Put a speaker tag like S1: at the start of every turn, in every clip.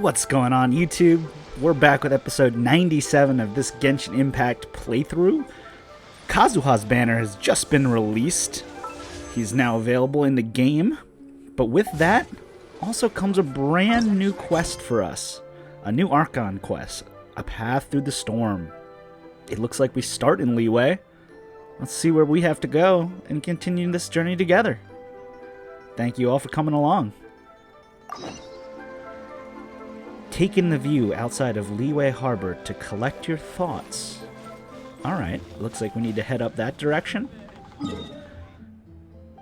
S1: What's going on, YouTube? We're back with episode 97 of this Genshin Impact playthrough. Kazuha's banner has just been released. He's now available in the game. But with that, also comes a brand new quest for us. A new archon quest. A path through the storm. It looks like we start in Liyue. Let's see where we have to go and continue this journey together. Thank you all for coming along. Take in the view outside of Liyue Harbor to collect your thoughts. Alright, looks like we need to head up that direction.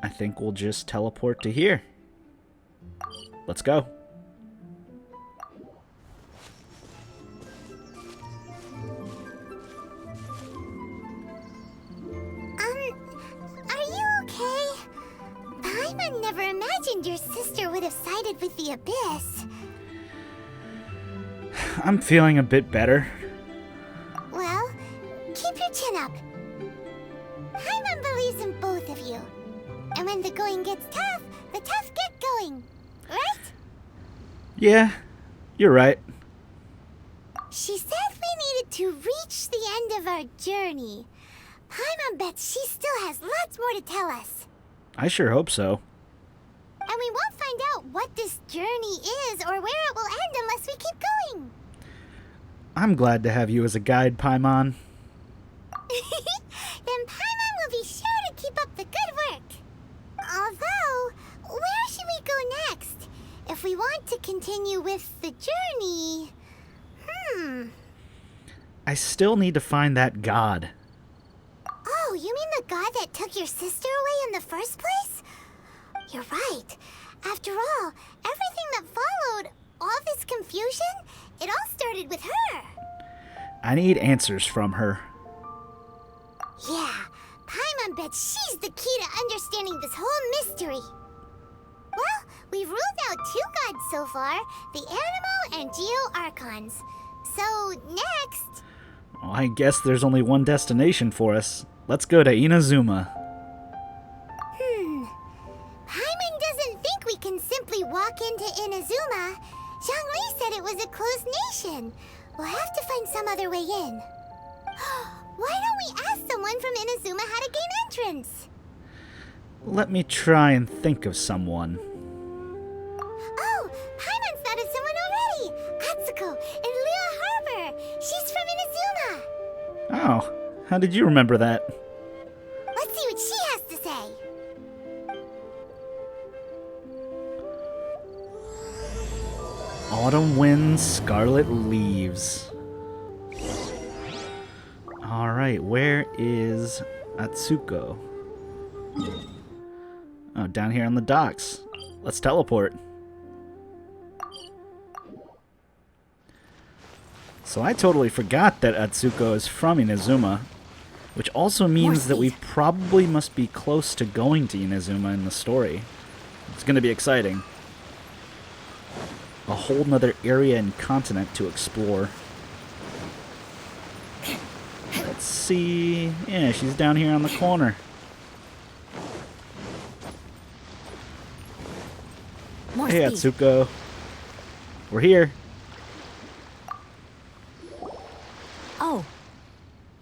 S1: I think we'll just teleport to here. Let's go.
S2: Are you okay? Paimon never imagined your sister would have sided with the Abyss.
S1: I'm feeling a bit better.
S2: Well, keep your chin up. Paimon believes in both of you. And when the going gets tough, the tough get going. Right?
S1: Yeah, you're right.
S2: She said we needed to reach the end of our journey. Paimon bets she still has lots more to tell us.
S1: I sure hope so.
S2: And we won't find out what this journey is or where it will end unless we keep going.
S1: I'm glad to have you as a guide, Paimon.
S2: Then Paimon will be sure to keep up the good work. Although, where should we go next? If we want to continue with the journey...
S1: I still need to find that god.
S2: Oh, you mean the god that took your sister away in the first place? You're right. After all, everything that followed, all this confusion, it all started with her.
S1: I need answers from her.
S2: Yeah, Paimon bets she's the key to understanding this whole mystery. Well, we've ruled out two gods so far, the Animo and Geo Archons. So, next...
S1: Well, I guess there's only one destination for us. Let's go to Inazuma.
S2: Paimon doesn't think we can simply walk into Inazuma. Zhongli said it was a closed nation. We'll have to find some other way in. Why don't we ask someone from Inazuma how to gain entrance?
S1: Let me try and think of someone.
S2: Oh, Paimon's thought of someone already. Atsuko in Liyue Harbor. She's from Inazuma.
S1: Oh, how did you remember that?
S2: Let's see what she has to say.
S1: Autumn winds, scarlet leaves. Alright, where is Atsuko? Oh, down here on the docks. Let's teleport. So I totally forgot that Atsuko is from Inazuma, which also means that we probably must be close to going to Inazuma in the story. It's going to be exciting. A whole nother area and continent to explore. Let's see... Yeah, she's down here on the corner. Hey, Atsuko. We're here.
S3: Oh.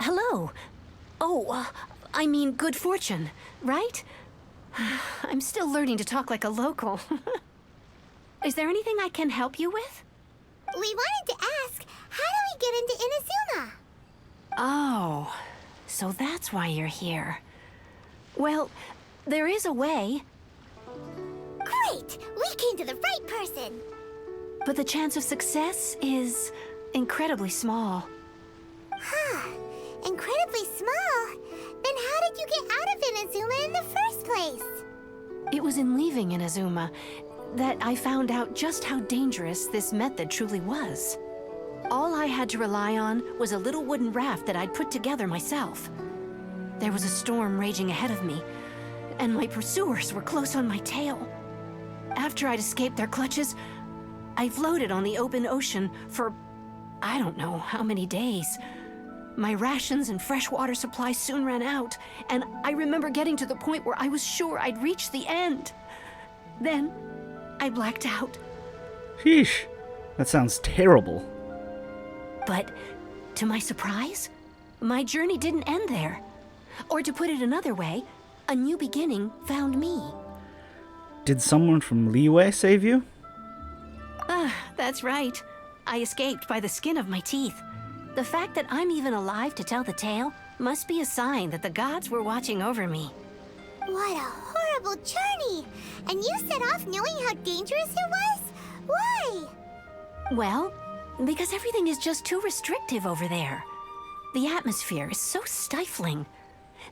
S3: Hello. Oh, I mean good fortune, right? I'm still learning to talk like a local. Is there anything I can help you with?
S2: We wanted to ask, how do we get into Inazuma?
S3: Oh, so that's why you're here. Well, there is a way.
S2: Great! We came to the right person!
S3: But the chance of success is incredibly small.
S2: Huh. Incredibly small? Then how did you get out of Inazuma in the first place?
S3: It was in leaving Inazuma that I found out just how dangerous this method truly was. All I had to rely on was a little wooden raft that I'd put together myself. There was a storm raging ahead of me, and my pursuers were close on my tail. After I'd escaped their clutches, I floated on the open ocean for I don't know how many days. My rations and fresh water supply soon ran out, and I remember getting to the point where I was sure I'd reached the end. Then, I blacked out.
S1: Sheesh. That sounds terrible.
S3: But to my surprise, my journey didn't end there. Or to put it another way, a new beginning found me.
S1: Did someone from Liyue save you?
S3: That's right. I escaped by the skin of my teeth. The fact that I'm even alive to tell the tale must be a sign that the gods were watching over me.
S2: What a horrible journey! And you set off knowing how dangerous it was? Why?
S3: Well, because everything is just too restrictive over there. The atmosphere is so stifling.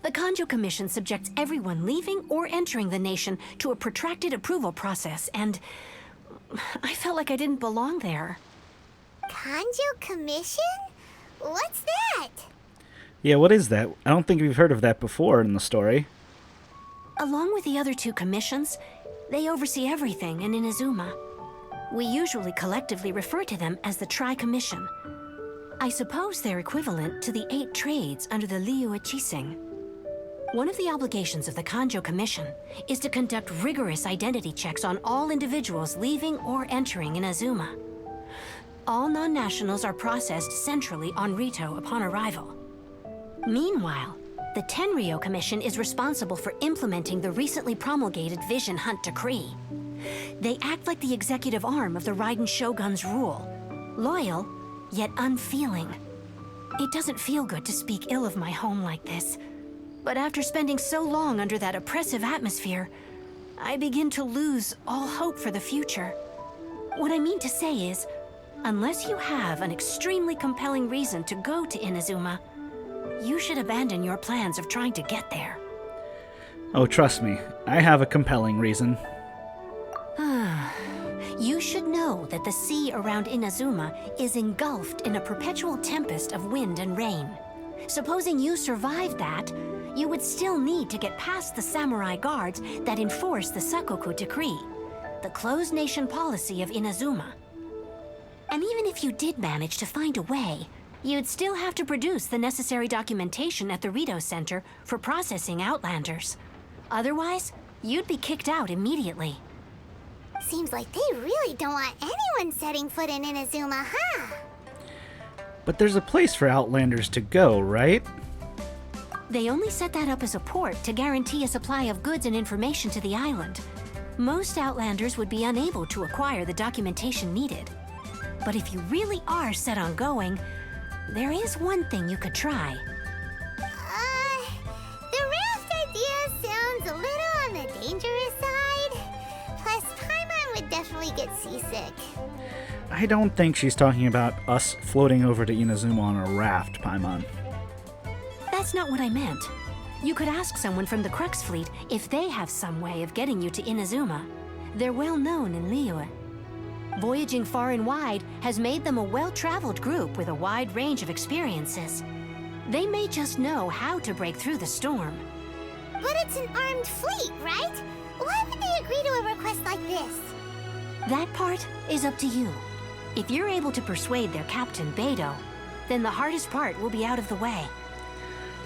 S3: The Kanjo Commission subjects everyone leaving or entering the nation to a protracted approval process, and I felt like I didn't belong there.
S2: Kanjo Commission? What's that?
S1: Yeah, what is that? I don't think we've heard of that before in the story.
S3: Along with the other two commissions, they oversee everything in Inazuma. We usually collectively refer to them as the Tri-Commission. I suppose they're equivalent to the 8 trades under the Liyue Chising. One of the obligations of the Kanjo Commission is to conduct rigorous identity checks on all individuals leaving or entering Inazuma. All non-nationals are processed centrally on Rito upon arrival. Meanwhile, the Tenryo Commission is responsible for implementing the recently promulgated Vision Hunt Decree. They act like the executive arm of the Raiden Shogun's rule, loyal, yet unfeeling. It doesn't feel good to speak ill of my home like this, but after spending so long under that oppressive atmosphere, I begin to lose all hope for the future. What I mean to say is, unless you have an extremely compelling reason to go to Inazuma, you should abandon your plans of trying to get there.
S1: Oh, trust me, I have a compelling reason.
S3: You should know that the sea around Inazuma is engulfed in a perpetual tempest of wind and rain. Supposing you survived that, you would still need to get past the samurai guards that enforce the Sakoku Decree, the closed nation policy of Inazuma. And even if you did manage to find a way, you'd still have to produce the necessary documentation at the Rito Center for processing Outlanders. Otherwise, you'd be kicked out immediately.
S2: Seems like they really don't want anyone setting foot in Inazuma, huh?
S1: But there's a place for Outlanders to go, right?
S3: They only set that up as a port to guarantee a supply of goods and information to the island. Most Outlanders would be unable to acquire the documentation needed. But if you really are set on going, there is one thing you could try.
S2: The raft idea sounds a little on the dangerous side. Plus, Paimon would definitely get seasick.
S1: I don't think she's talking about us floating over to Inazuma on a raft, Paimon.
S3: That's not what I meant. You could ask someone from the Crux Fleet if they have some way of getting you to Inazuma. They're well known in Liyue. Voyaging far and wide has made them a well-traveled group with a wide range of experiences. They may just know how to break through the storm.
S2: But it's an armed fleet, right? Why would they agree to a request like this?
S3: That part is up to you. If you're able to persuade their captain, Beidou, then the hardest part will be out of the way.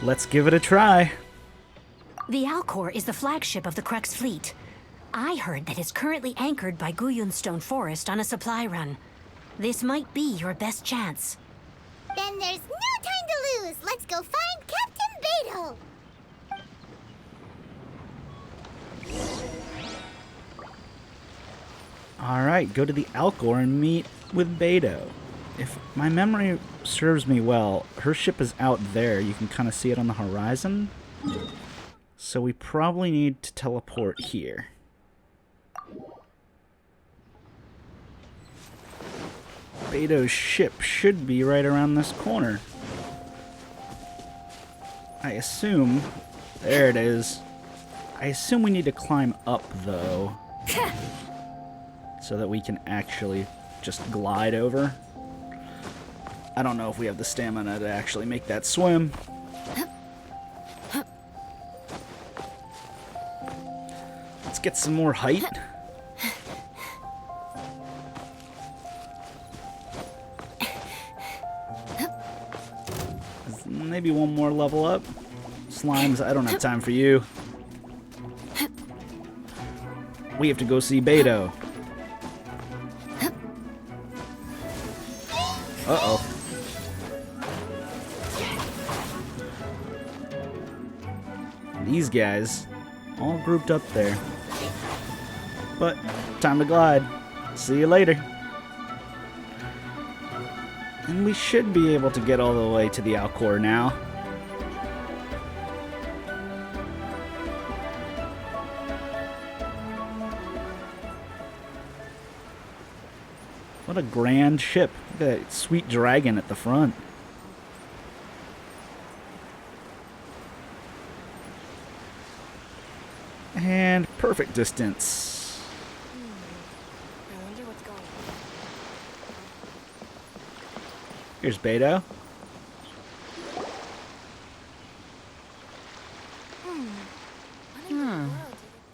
S1: Let's give it a try.
S3: The Alcor is the flagship of the Crux Fleet. I heard that it's currently anchored by Guyunstone Forest on a supply run. This might be your best chance.
S2: Then there's no time to lose. Let's go find Captain Beidou.
S1: Alright, go to the Alcor and meet with Beidou. If my memory serves me well, her ship is out there. You can kind of see it on the horizon. So we probably need to teleport here. Beidou's ship should be right around this corner. I assume... There it is. I assume we need to climb up, though. So that we can actually just glide over. I don't know if we have the stamina to actually make that swim. Let's get some more height. Maybe one more level up. Slimes, I don't have time for you. We have to go see Beidou. Uh-oh. These guys all grouped up there. But time to glide. See you later. And we should be able to get all the way to the Alcor now. What a grand ship. Look at that sweet dragon at the front. And perfect distance.
S4: I wonder what's going on.
S1: Here's Beidou.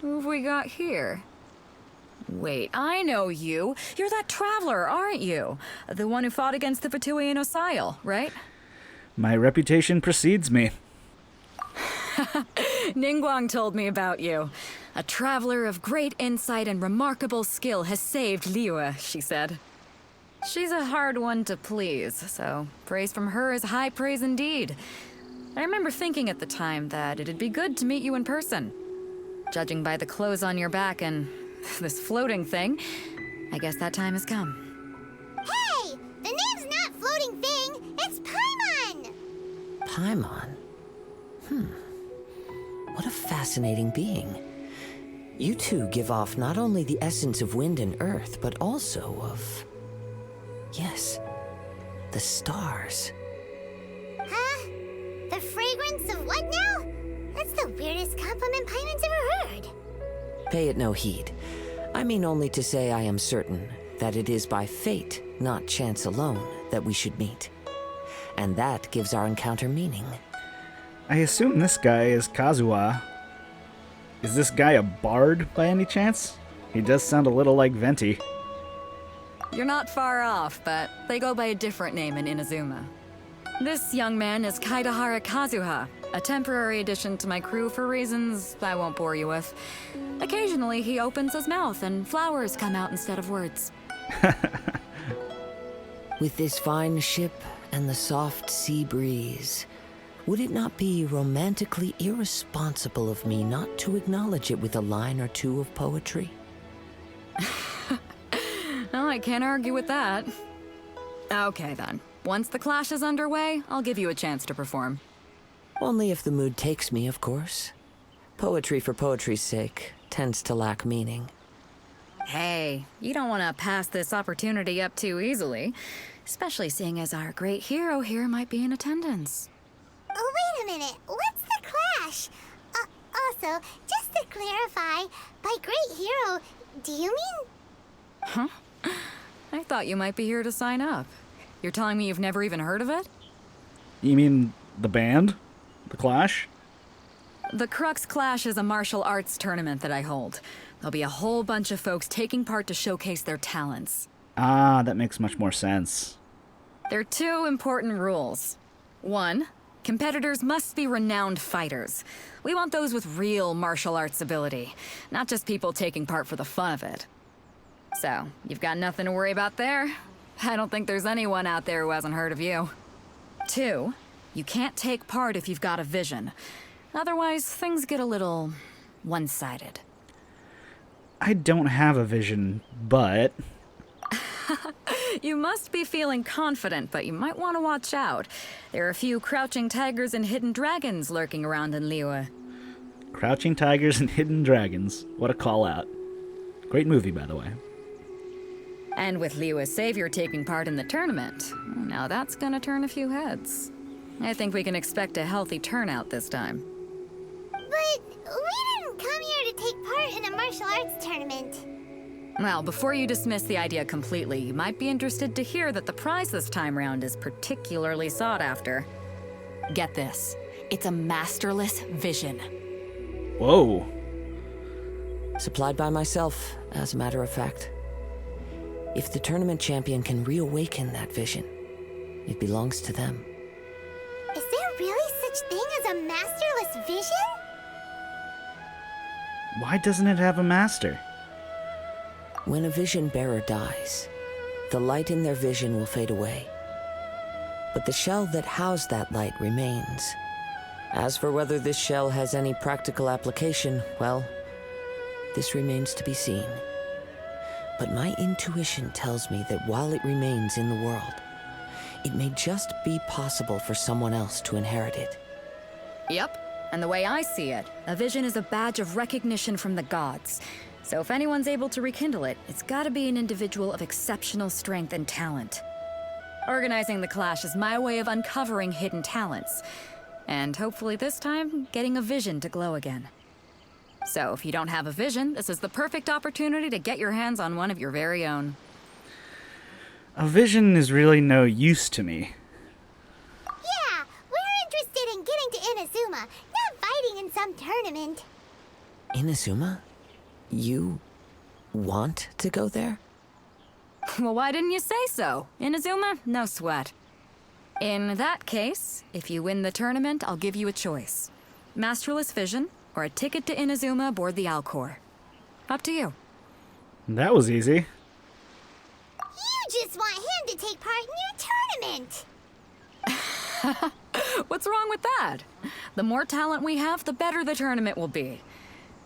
S4: Who have we got here? Wait, I know you. You're that traveler, aren't you? The one who fought against the Fatui and Osile, right?
S1: My reputation precedes me.
S4: Ningguang told me about you. A traveler of great insight and remarkable skill has saved Liyue, she said. She's a hard one to please, so praise from her is high praise indeed. I remember thinking at the time that it'd be good to meet you in person. Judging by the clothes on your back and this floating thing, I guess that time has come.
S2: Hey! The name's not Floating Thing, it's Paimon!
S5: Paimon? What a fascinating being. You two give off not only the essence of wind and earth, but also of... yes, the stars.
S2: Huh? The fragrance of what now? That's the weirdest compliment Paimon's ever heard.
S5: Pay it no heed. I mean only to say I am certain that it is by fate, not chance alone, that we should meet. And that gives our encounter meaning.
S1: I assume this guy is Kazuha. Is this guy a bard by any chance? He does sound a little like Venti.
S4: You're not far off, but they go by a different name in Inazuma. This young man is Kaedehara Kazuha, a temporary addition to my crew for reasons I won't bore you with. Occasionally, he opens his mouth and flowers come out instead of words.
S5: With this fine ship and the soft sea breeze, would it not be romantically irresponsible of me not to acknowledge it with a line or two of poetry?
S4: Well, I can't argue with that. Okay then. Once the clash is underway, I'll give you a chance to perform.
S5: Only if the mood takes me, of course. Poetry for poetry's sake tends to lack meaning.
S4: Hey, you don't want to pass this opportunity up too easily, especially seeing as our great hero here might be in attendance.
S2: Oh, wait a minute. What's the clash? Also, just to clarify, by great hero, do you mean...
S4: Huh? I thought you might be here to sign up. You're telling me you've never even heard of it?
S1: You mean the band? The Clash?
S4: The Crux Clash is a martial arts tournament that I hold. There'll be a whole bunch of folks taking part to showcase their talents.
S1: Ah, that makes much more sense.
S4: There are two important rules. One, competitors must be renowned fighters. We want those with real martial arts ability, not just people taking part for the fun of it. So, you've got nothing to worry about there. I don't think there's anyone out there who hasn't heard of you. Two, you can't take part if you've got a vision. Otherwise, things get a little one-sided.
S1: I don't have a vision, but...
S4: You must be feeling confident, but you might want to watch out. There are a few crouching tigers and hidden dragons lurking around in Liyue.
S1: Crouching Tigers and Hidden Dragons. What a call-out. Great movie, by the way.
S4: And with Liyue's savior taking part in the tournament, now that's gonna turn a few heads. I think we can expect a healthy turnout this time.
S2: But we didn't come here to take part in a martial arts tournament.
S4: Well, before you dismiss the idea completely, you might be interested to hear that the prize this time round is particularly sought after. Get this. It's a masterless vision.
S1: Whoa.
S5: Supplied by myself, as a matter of fact. If the tournament champion can reawaken that vision, it belongs to them.
S2: Is there really such thing as a masterless vision?
S1: Why doesn't it have a master?
S5: When a vision bearer dies, the light in their vision will fade away, but the shell that housed that light remains. As for whether this shell has any practical application, well, this remains to be seen. But my intuition tells me that while it remains in the world, it may just be possible for someone else to inherit it.
S4: Yep, and the way I see it, a vision is a badge of recognition from the gods. So if anyone's able to rekindle it, it's gotta be an individual of exceptional strength and talent. Organizing the clash is my way of uncovering hidden talents. And hopefully this time, getting a vision to glow again. So if you don't have a vision, this is the perfect opportunity to get your hands on one of your very own.
S1: A vision is really no use to me.
S2: Yeah, we're interested in getting to Inazuma, not fighting in some tournament.
S5: Inazuma? You want to go there?
S4: Well, why didn't you say so? Inazuma? No sweat. In that case, if you win the tournament, I'll give you a choice. Masterless Vision, or a ticket to Inazuma aboard the Alcor. Up to you.
S1: That was easy.
S2: You just want him to take part in your tournament.
S4: What's wrong with that? The more talent we have, the better the tournament will be.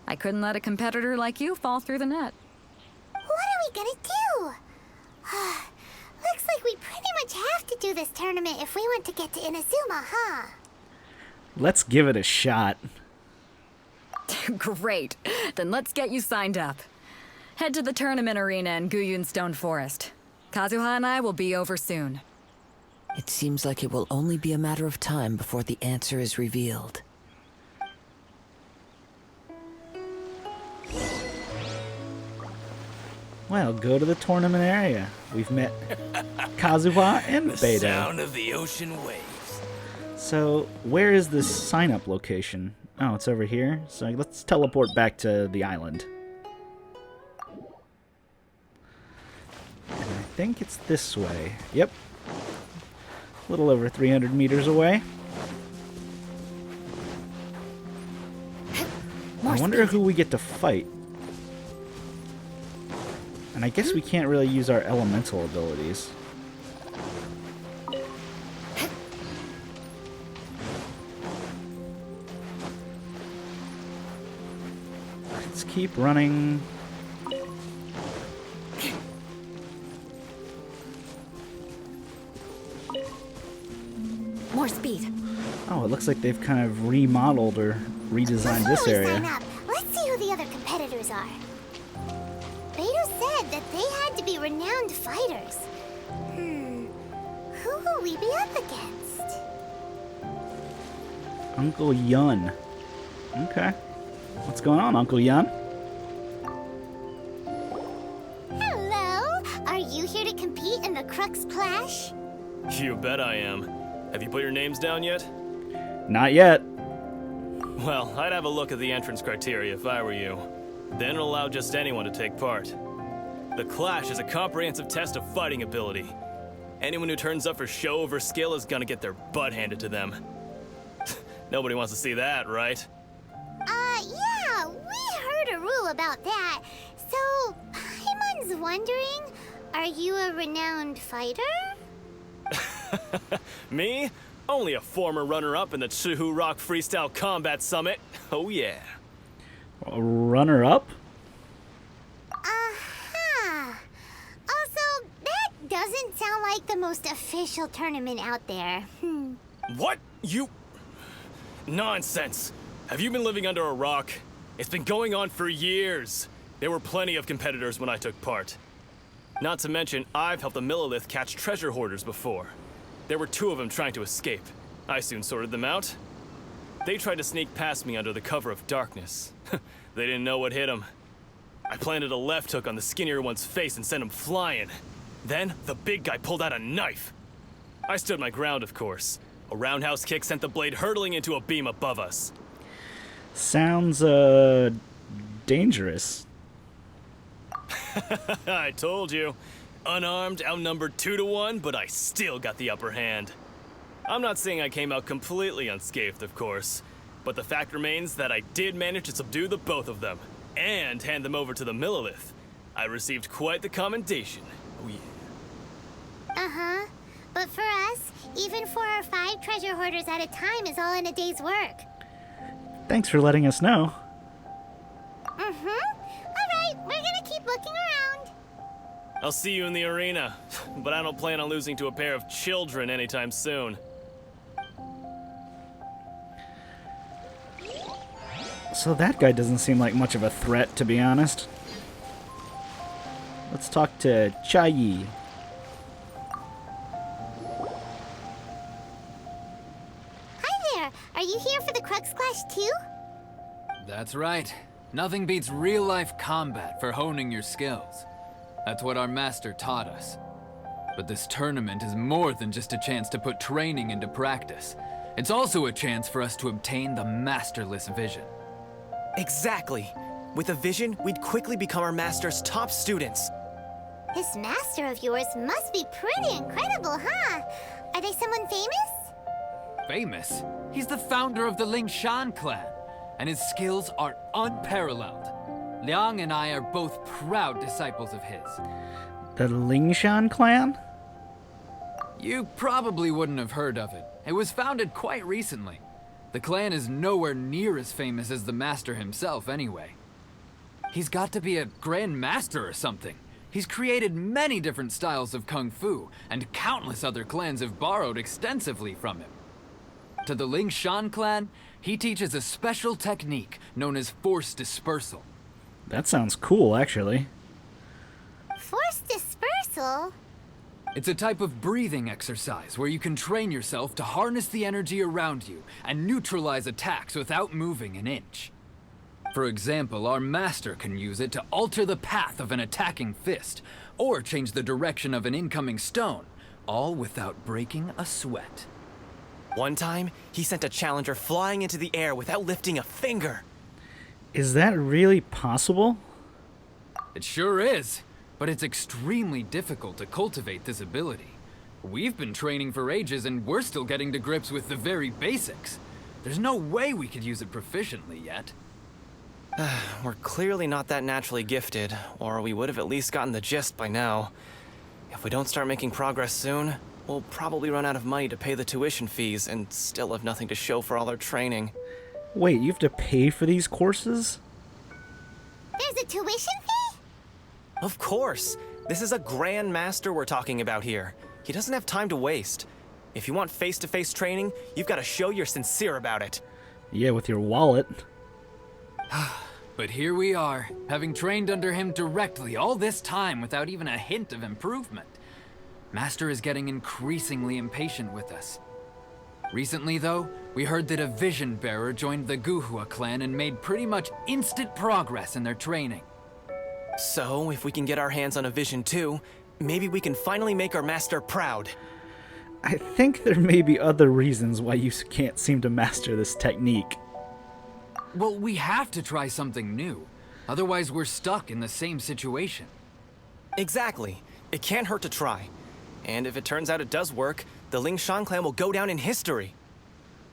S4: I couldn't let a competitor like you fall through the net.
S2: What are we gonna do? Looks like we pretty much have to do this tournament if we want to get to Inazuma, huh?
S1: Let's give it a shot.
S4: Great. Then let's get you signed up. Head to the tournament arena in Guyun Stone Forest. Kazuha and I will be over soon.
S5: It seems like it will only be a matter of time before the answer is revealed.
S1: Well, go to the tournament area. We've met Kazuha and Beidou.
S6: Sound of the ocean waves.
S1: So, where is this sign-up location? Oh, it's over here. So let's teleport back to the island. And I think it's this way. Yep. A little over 300 meters away. I wonder who we get to fight. And I guess we can't really use our elemental abilities. Let's keep running.
S3: More speed.
S1: Oh, it looks like they've kind of remodeled or redesigned this
S2: Before we
S1: area.
S2: sign up, let's see who the other competitors are. Beidou said that they had to be renowned fighters. Who will we be up against?
S1: Uncle Yun. Okay. What's going on, Uncle Yun?
S2: Hello! Are you here to compete in the Crux Clash?
S6: You bet I am. Have you put your names down yet?
S1: Not yet.
S6: Well, I'd have a look at the entrance criteria if I were you. Then it'll allow just anyone to take part. The Clash is a comprehensive test of fighting ability. Anyone who turns up for show over skill is gonna get their butt handed to them. Nobody wants to see that, right?
S2: Yeah, we heard a rule about that. So, Paimon's wondering, are you a renowned fighter?
S6: Me? Only a former runner-up in the Chihu Rock Freestyle Combat Summit. Oh yeah.
S1: A runner-up?
S2: Also, that doesn't sound like the most official tournament out there.
S6: What? You... Nonsense. Have you been living under a rock? It's been going on for years. There were plenty of competitors when I took part. Not to mention, I've helped the Millilith catch treasure hoarders before. There were 2 of them trying to escape. I soon sorted them out. They tried to sneak past me under the cover of darkness. They didn't know what hit them. I planted a left hook on the skinnier one's face and sent him flying. Then, the big guy pulled out a knife. I stood my ground, of course. A roundhouse kick sent the blade hurtling into a beam above us.
S1: Sounds, dangerous.
S6: I told you. Unarmed, outnumbered 2 to 1, but I still got the upper hand. I'm not saying I came out completely unscathed, of course, but the fact remains that I did manage to subdue the both of them, and hand them over to the Millilith. I received quite the commendation. Oh yeah.
S2: But for us, even 4 or 5 treasure hoarders at a time is all in a day's work.
S1: Thanks for letting us know.
S2: Alright, we're gonna keep looking around.
S6: I'll see you in the arena, but I don't plan on losing to a pair of children anytime soon.
S1: So that guy doesn't seem like much of a threat, to be honest. Let's talk to Chai.
S2: Hi there, are you here for the Crux Clash too?
S7: That's right. Nothing beats real-life combat for honing your skills. That's what our master taught us. But this tournament is more than just a chance to put training into practice. It's also a chance for us to obtain the masterless vision.
S8: Exactly. With a vision, we'd quickly become our master's top students.
S2: This master of yours must be pretty incredible, huh? Are they someone famous?
S7: Famous? He's the founder of the Lingshan clan, and his skills are unparalleled. Liang and I are both proud disciples of his.
S1: The Lingshan clan?
S7: You probably wouldn't have heard of it. It was founded quite recently. The clan is nowhere near as famous as the master himself anyway. He's got to be a grand master or something. He's created many different styles of kung fu, and countless other clans have borrowed extensively from him. To the Lingshan clan, he teaches a special technique known as force dispersal.
S1: That sounds cool, actually.
S2: Force dispersal?
S7: It's a type of breathing exercise where you can train yourself to harness the energy around you and neutralize attacks without moving an inch. For example, our master can use it to alter the path of an attacking fist, or change the direction of an incoming stone, all without breaking a sweat.
S8: One time, he sent a challenger flying into the air without lifting a finger.
S1: Is that really possible?
S7: It sure is, but it's extremely difficult to cultivate this ability. We've been training for ages and we're still getting to grips with the very basics. There's no way we could use it proficiently yet.
S8: We're clearly not that naturally gifted, or we would have at least gotten the gist by now. If we don't start making progress soon, we'll probably run out of money to pay the tuition fees and still have nothing to show for all our training.
S1: Wait, you have to pay for these courses?
S2: There's a tuition fee?
S8: Of course! This is a grand master we're talking about here. He doesn't have time to waste. If you want face-to-face training, you've got to show you're sincere about it.
S1: Yeah, with your wallet.
S7: But here we are, having trained under him directly all this time without even a hint of improvement. Master is getting increasingly impatient with us. Recently, though, we heard that a vision bearer joined the Guhua clan and made pretty much instant progress in their training.
S8: So, if we can get our hands on a vision too, maybe we can finally make our master proud.
S1: I think there may be other reasons why you can't seem to master this technique.
S7: Well, we have to try something new. Otherwise, we're stuck in the same situation.
S8: Exactly. It can't hurt to try. And if it turns out it does work, the Lingshan clan will go down in history.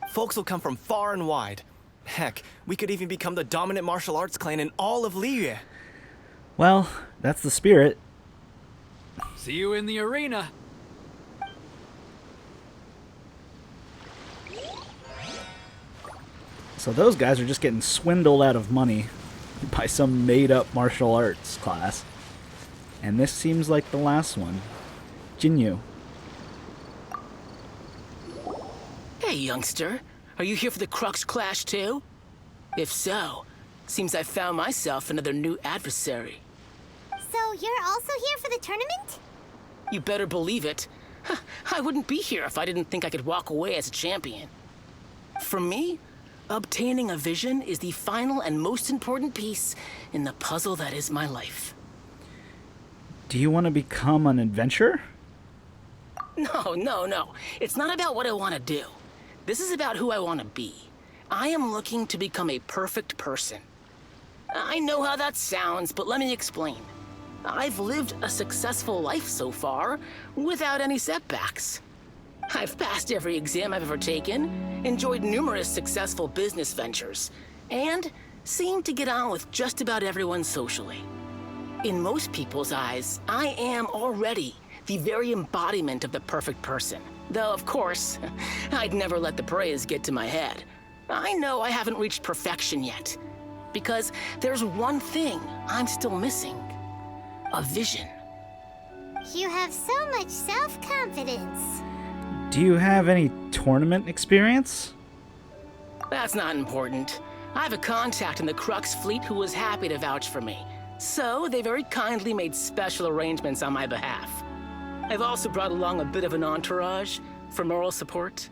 S8: Folks will come from far and wide. Heck, we could even become the dominant martial arts clan in all of Liyue.
S1: Well, that's the spirit.
S7: See you in the arena.
S1: So those guys are just getting swindled out of money by some made-up martial arts class. And this seems like the last one. Jinyu.
S9: Hey, youngster. Are you here for the Crux Clash too? If so, seems I found myself another new adversary.
S2: So you're also here for the tournament?
S9: You better believe it. I wouldn't be here if I didn't think I could walk away as a champion. For me, obtaining a vision is the final and most important piece in the puzzle that is my life.
S1: Do you want to become an adventurer?
S9: No. It's not about what I want to do. This is about who I want to be. I am looking to become a perfect person. I know how that sounds, but let me explain. I've lived a successful life so far, without any setbacks. I've passed every exam I've ever taken, enjoyed numerous successful business ventures, and seem to get on with just about everyone socially. In most people's eyes, I am already the very embodiment of the perfect person. Though, of course, I'd never let the praise get to my head. I know I haven't reached perfection yet, because there's one thing I'm still missing. A vision.
S2: You have so much self-confidence.
S1: Do you have any tournament experience?
S9: That's not important. I have a contact in the Crux fleet who was happy to vouch for me. So, they very kindly made special arrangements on my behalf. I've also brought along a bit of an entourage for moral support.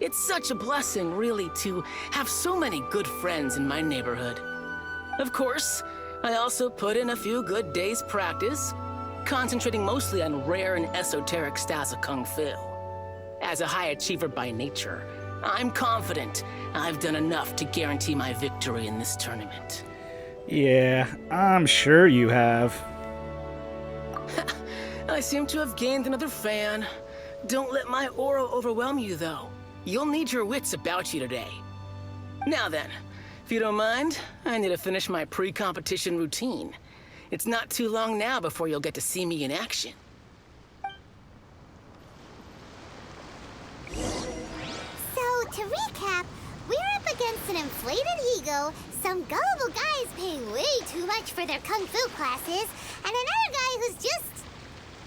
S9: It's such a blessing, really, to have so many good friends in my neighborhood. Of course, I also put in a few good days' practice, concentrating mostly on rare and esoteric styles of Kung Fu. As a high achiever by nature, I'm confident I've done enough to guarantee my victory in this tournament.
S1: Yeah, I'm sure you have.
S9: I seem to have gained another fan. Don't let my aura overwhelm you, though. You'll need your wits about you today. Now then, if you don't mind, I need to finish my pre-competition routine. It's not too long now before you'll get to see me in action.
S2: So, to recap, we're up against an inflated ego, some gullible guys paying way too much for their kung fu classes, and another guy who's just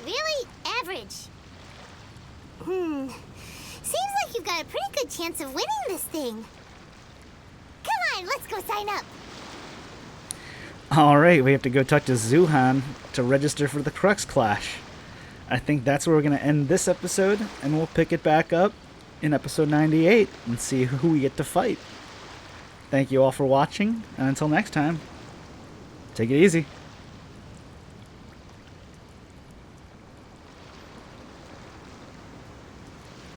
S2: really average. Seems like you've got a pretty good chance of winning this thing. Come on, let's go sign up.
S1: Alright, we have to go talk to Zuhan to register for the Crux Clash. I think that's where we're going to end this episode, and we'll pick it back up in episode 98 and see who we get to fight. Thank you all for watching, and until next time, take it easy.